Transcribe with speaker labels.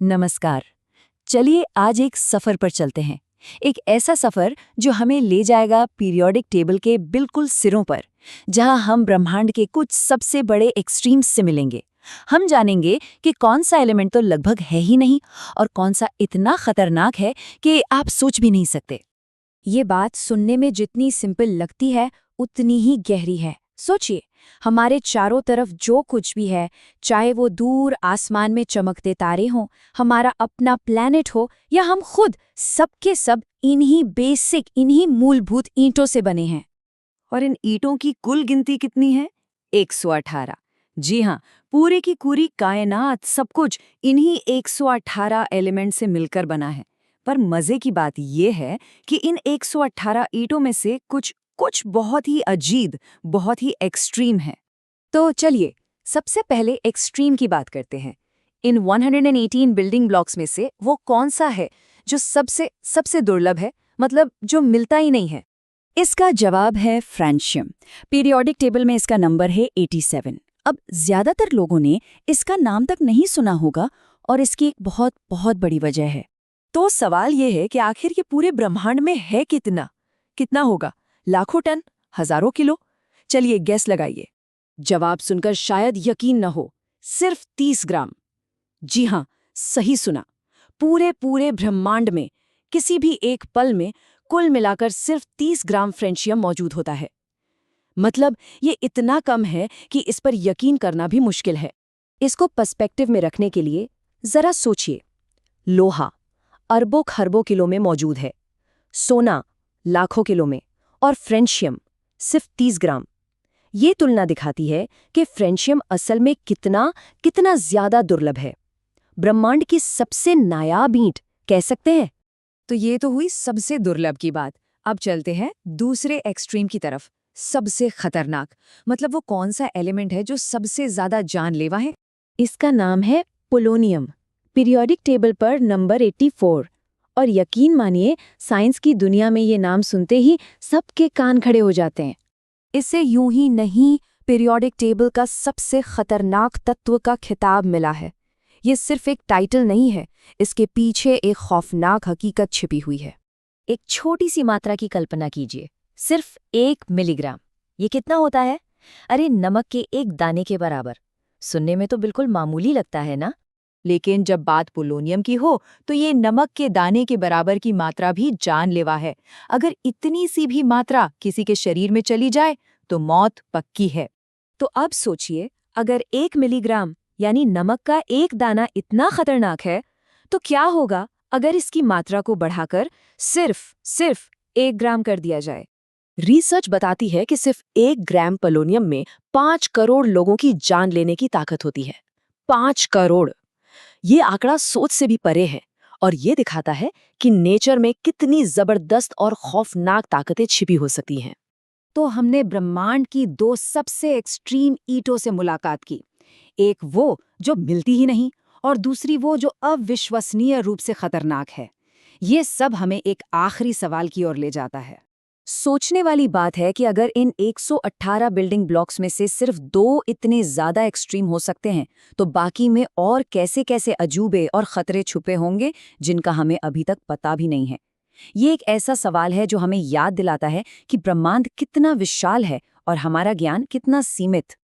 Speaker 1: नमस्कार। चलिए आज एक सफर पर चलते हैं। एक ऐसा सफर जो हमें ले जाएगा पीरियोडिक टेबल के बिल्कुल सिरों पर, जहां हम ब्रह्मांड के कुछ सबसे बड़े एक्सट्रीम्स से मिलेंगे। हम जानेंगे कि कौन सा एलिमेंट तो लगभग है ही नहीं और कौन सा इतना खतरनाक है कि आप सोच भी नहीं सकते।
Speaker 2: ये बात सुनने में जितनी सिंपल लगती है उतनी ही गहरी है। सोचिए, हमारे चारों तरफ जो कुछ भी है, चाहे वो दूर आसमान में चमकते तारे हों, हमारा अपना प्लैनेट हो या हम खुद, सबके सब इन्हीं मूलभूत ईंटों से बने हैं।
Speaker 1: और इन ईंटों की कुल गिनती कितनी है? 118। जी हाँ, पूरी की पूरी कायनात सब कुछ इन्हीं 118 एलिमेंट से मिलकर बना है। पर मजे की बात यह है कि इन 118 ईंटों में से कुछ कुछ बहुत ही अजीब, बहुत ही एक्सट्रीम है।
Speaker 2: तो चलिए, सबसे पहले एक्सट्रीम की बात करते हैं। इन 118 बिल्डिंग ब्लॉक्स में से वो कौन सा है जो सबसे सबसे दुर्लभ है, मतलब जो मिलता ही नहीं है?
Speaker 1: इसका जवाब है फ्रेंशियम। पीरियोडिक टेबल में इसका नंबर है 87। अब ज्यादातर लोगों ने इसका नाम तक नहीं सुना होगा और इसकी एक बहुत बहुत बड़ी वजह है। तो सवाल ये है कि आखिर ये पूरे ब्रह्मांड में है कितना? कितना होगा? लाखों टन? हजारों किलो? चलिए गैस लगाइए। जवाब सुनकर शायद यकीन न हो, सिर्फ 30 ग्राम। जी हाँ, सही सुना। पूरे पूरे ब्रह्मांड में किसी भी एक पल में कुल मिलाकर सिर्फ 30 ग्राम फ्रेंशियम मौजूद होता है। मतलब ये इतना कम है कि इस पर यकीन करना भी मुश्किल है। इसको पर्सपेक्टिव में रखने के लिए जरा सोचिए। लोहा अरबों खरबों किलो में मौजूद है, सोना लाखों किलो में, और फ्रेंशियम सिर्फ 30 ग्राम। ये तुलना दिखाती है कि फ्रेंशियम असल में कितना कितना ज्यादा दुर्लभ है। ब्रह्मांड की सबसे नायाब ईंट कह सकते हैं।
Speaker 2: तो ये तो हुई सबसे दुर्लभ की बात। अब चलते हैं दूसरे एक्सट्रीम की तरफ, सबसे खतरनाक। मतलब वो कौन सा एलिमेंट है जो सबसे ज्यादा जानलेवा है?
Speaker 1: इसका नाम है पोलोनियम। पीरियोडिक टेबल पर नंबर 84। और यकीन मानिए, साइंस की दुनिया में ये नाम सुनते ही सबके कान खड़े हो जाते हैं।
Speaker 2: इसे यूं ही नहीं पीरियोडिक टेबल का सबसे खतरनाक तत्व का खिताब मिला है। ये सिर्फ एक टाइटल नहीं है, इसके पीछे एक खौफनाक हकीकत छिपी हुई है।
Speaker 1: एक छोटी सी मात्रा की कल्पना कीजिए, सिर्फ 1 मिलीग्राम। ये कितना होता है? अरे नमक के एक दाने के बराबर। सुनने में तो बिल्कुल मामूली लगता है ना? लेकिन जब बात पोलोनियम की हो तो ये नमक के दाने के बराबर की मात्रा भी जानलेवा है। अगर इतनी सी भी मात्रा किसी के शरीर में चली जाए तो मौत पक्की है।
Speaker 2: तो अब सोचिए, अगर 1 मिलीग्राम यानी नमक का एक दाना इतना खतरनाक है, तो क्या होगा अगर इसकी मात्रा को बढ़ाकर सिर्फ 1 ग्राम कर दिया जाए?
Speaker 1: रिसर्च बताती है कि सिर्फ 1 ग्राम पोलोनियम में 5 करोड़ लोगों की जान लेने की ताकत होती है। 5 करोड़! ये आंकड़ा सोच से भी परे है और ये दिखाता है कि नेचर में कितनी जबरदस्त और खौफनाक ताकतें छिपी हो सकती हैं।
Speaker 2: तो हमने ब्रह्मांड की दो सबसे एक्सट्रीम ईंटों से मुलाकात की। एक वो जो मिलती ही नहीं, और दूसरी वो जो अविश्वसनीय रूप से खतरनाक है। ये सब हमें एक आखिरी सवाल की ओर ले जाता है। सोचने वाली बात है कि अगर इन 118 बिल्डिंग ब्लॉक्स में से सिर्फ 2 इतने ज्यादा एक्सट्रीम हो सकते हैं, तो बाकी में और कैसे कैसे अजूबे और खतरे छुपे होंगे जिनका हमें अभी तक पता भी नहीं है। ये एक ऐसा सवाल है जो हमें याद दिलाता है कि ब्रह्मांड कितना विशाल है और हमारा ज्ञान कितना सीमित।